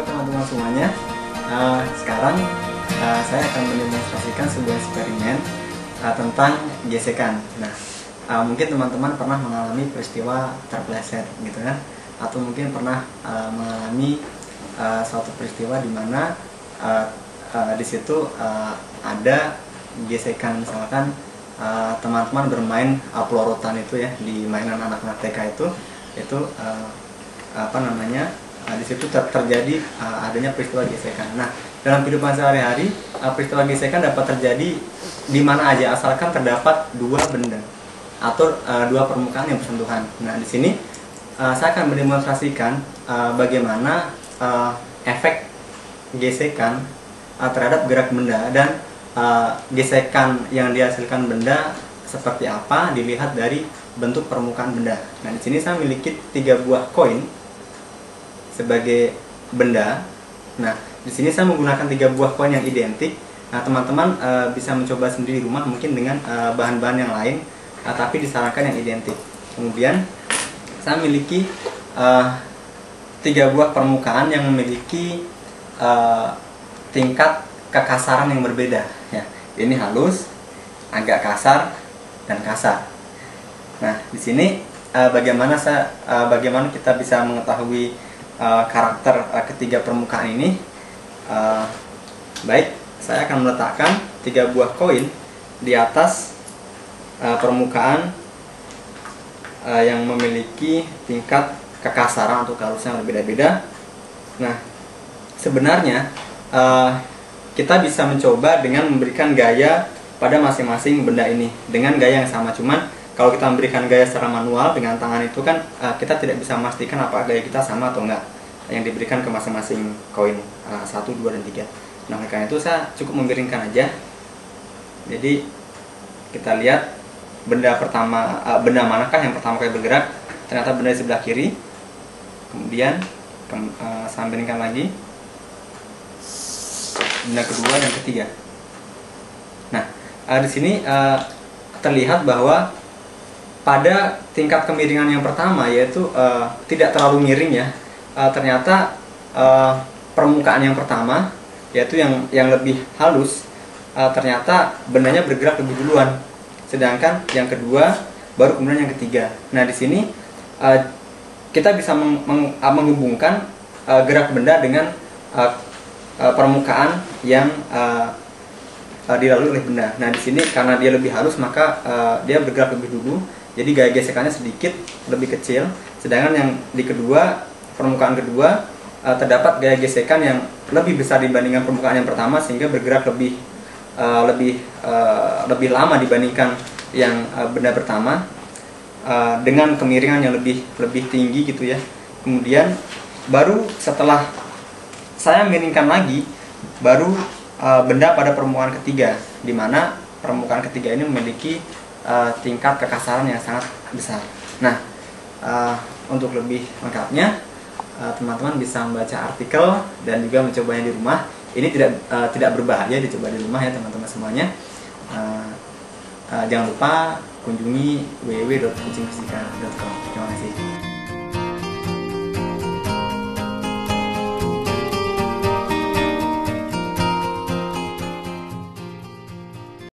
Halo teman-teman semuanya. Sekarang saya akan mendemonstrasikan sebuah eksperimen tentang gesekan. Nah, mungkin teman-teman pernah mengalami peristiwa terpleset gitu kan, atau mungkin pernah mengalami suatu peristiwa di mana di situ ada gesekan, misalkan teman-teman bermain pelorotan itu ya di mainan anak-anak TK itu di situ terjadi adanya peristiwa gesekan. Nah, dalam kehidupan sehari-hari peristiwa gesekan dapat terjadi di mana aja asalkan terdapat dua benda atau dua permukaan yang bersentuhan. Nah, di sini saya akan mendemonstrasikan bagaimana efek gesekan terhadap gerak benda, dan gesekan yang dihasilkan benda seperti apa dilihat dari bentuk permukaan benda. Nah, di sini saya memiliki 3 buah koin sebagai benda. Nah, di sini saya menggunakan 3 buah koin yang identik. Nah, teman-teman bisa mencoba sendiri di rumah mungkin dengan bahan-bahan yang lain, tapi disarankan yang identik. Kemudian saya memiliki 3 buah permukaan yang memiliki tingkat kekasaran yang berbeda. Ya, ini halus, agak kasar, dan kasar. Nah, di sini bagaimana kita bisa mengetahui karakter ketiga permukaan ini? Baik, saya akan meletakkan 3 buah koin di atas permukaan yang memiliki tingkat kekasaran atau kehalusan yang berbeda-beda. Nah, sebenarnya kita bisa mencoba dengan memberikan gaya pada masing-masing benda ini dengan gaya yang sama. Cuman kalau kita memberikan gaya secara manual dengan tangan itu kan kita tidak bisa memastikan apa gaya kita sama atau enggak yang diberikan ke masing-masing koin 1, 2, dan 3. Nah, karena itu saya cukup memiringkan aja. Jadi kita lihat benda manakah yang pertama kali bergerak. Ternyata benda di sebelah kiri. Kemudian saya miringkan lagi benda kedua dan ketiga. Nah, di sini terlihat bahwa pada tingkat kemiringan yang pertama, yaitu tidak terlalu miring ya, ternyata permukaan yang pertama, yaitu yang lebih halus, ternyata bendanya bergerak lebih duluan, sedangkan yang kedua baru kemudian yang ketiga. Nah, di sini kita bisa menghubungkan gerak benda dengan permukaan yang dilalui oleh benda. Nah, di sini karena dia lebih halus, maka dia bergerak lebih dulu. Jadi gaya gesekannya sedikit lebih kecil. Sedangkan yang di permukaan kedua terdapat gaya gesekan yang lebih besar dibandingkan permukaan yang pertama, sehingga bergerak lebih lama dibandingkan yang benda pertama, dengan kemiringan yang lebih tinggi gitu ya. Kemudian baru setelah saya miringkan lagi, baru benda pada permukaan ketiga, di mana permukaan ketiga ini memiliki tingkat kekasaran yang sangat besar. Nah, untuk lebih lengkapnya, teman-teman bisa membaca artikel dan juga mencobanya di rumah. Ini tidak berbahaya dicoba di rumah ya teman-teman semuanya. Jangan lupa kunjungi www.kucingfisika.com. Terima kasih.